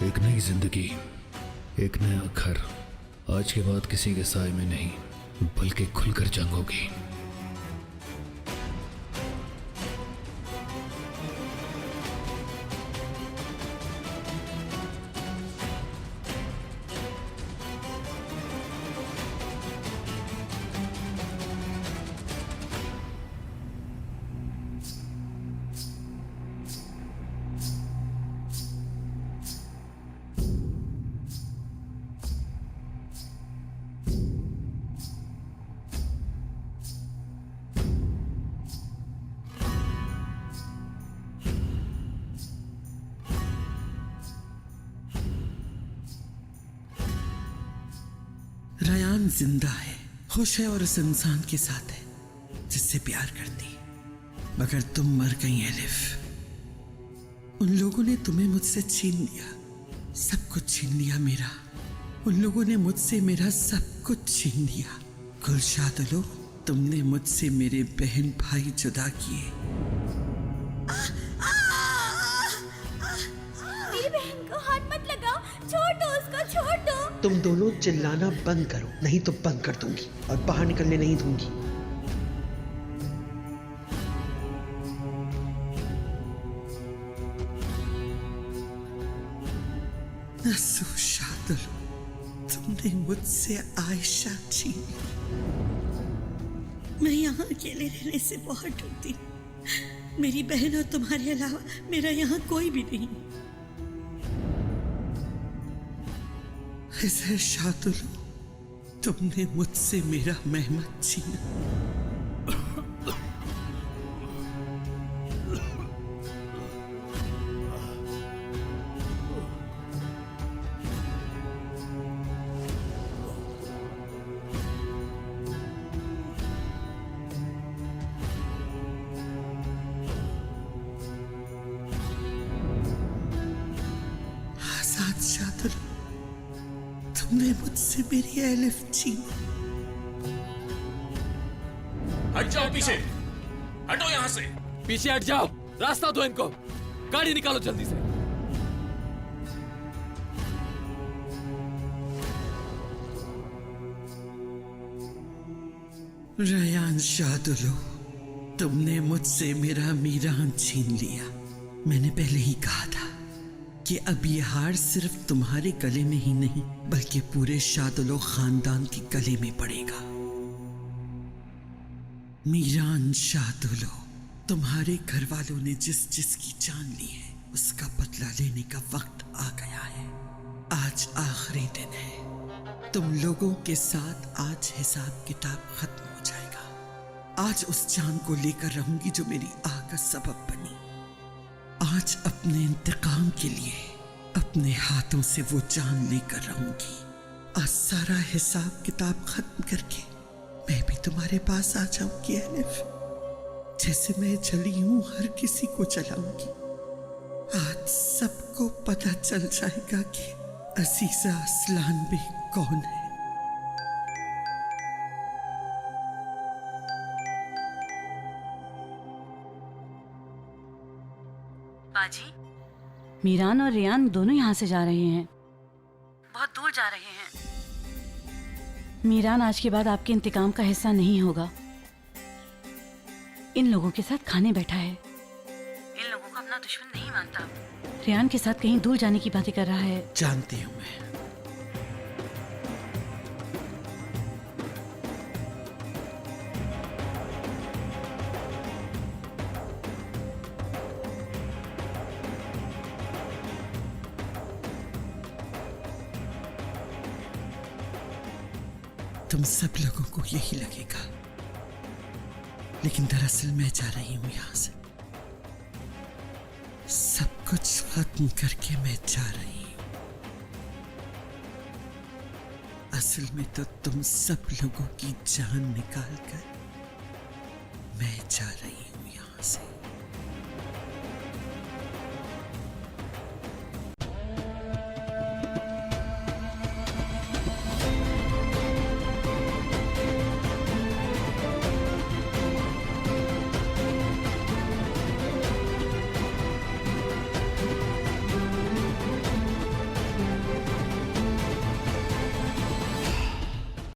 एक नई जिंदगी, एक नया घर। आज के बाद किसी के साए में नहीं, बल्कि खुलकर जंग होगी। रयान जिंदा है, खुश है और उस इंसान के साथ है जिससे प्यार करती है। मगर तुम मर गई एलिफ। उन लोगों ने तुम्हें मुझसे छीन लिया, सब कुछ छीन लिया मेरा। उन लोगों ने मुझसे मेरा सब कुछ छीन लिया। गुलशादलो, तुमने मुझसे मेरे बहन भाई जुदा किए। मेरी बहन को हाथ मत लगाओ, छोड़ दो उसको, छोड़ दो। तुम दोनों चिल्लाना बंद करो, नहीं तो बंद कर दूंगी और बाहर निकलने नहीं दूंगी। नसू शादलो, तुमने मुझसे आयशा छीन ली। मैं यहाँ अकेले रहने से बहुत डरती हूँ। मेरी बहन और तुम्हारे अलावा मेरा यहाँ कोई भी नहीं। हिजर शादलो, तुमने मुझसे मेरा महमद छीना। आजाद शादलो, तुमने मुझसे मेरी एलिफ छीनी। हट जाओ पीछे, हटो यहाँ से। पीछे हट जाओ, रास्ता दो इनको। गाड़ी निकालो जल्दी से। रयान शादलो, तुमने मुझसे मेरा मीरान छीन लिया। मैंने पहले ही कहा था कि अब ये हार सिर्फ तुम्हारे गले में ही नहीं, बल्कि पूरे शादलो खानदान के गले में पड़ेगा। मीरान शादलो, तुम्हारे घर वालों ने जिस जिसकी जान ली है, उसका बदला लेने का वक्त आ गया है। आज आखिरी दिन है। तुम लोगों के साथ आज हिसाब किताब खत्म हो जाएगा। आज उस जान को लेकर रहूंगी जो मेरी आह का सबब बनी। आज अपने इंतकाम के लिए अपने हाथों से वो जान लेकर रहूंगी। आज सारा हिसाब किताब खत्म करके मैं भी तुम्हारे पास आ जाऊंगी एलिफ। जैसे मैं चली हूं, हर किसी को चलाऊंगी। आज सबको पता चल जाएगा कि अजीजा असलान भी कौन है। बाजी, मीरान और रियान दोनों यहाँ से जा रहे हैं, बहुत दूर जा रहे हैं। मीरान आज के बाद आपके इंतकाम का हिस्सा नहीं होगा। इन लोगों के साथ खाने बैठा है। इन लोगों को अपना दुश्मन नहीं मानता। रियान के साथ कहीं दूर जाने की बातें कर रहा है। जानती हूं मैं। तुम सब लोगों को यही लगेगा, लेकिन दरअसल मैं जा रही हूं यहां से। सब कुछ खत्म करके मैं जा रही हूं। असल में तो तुम सब लोगों की जान निकाल कर मैं जा रही हूं यहां से।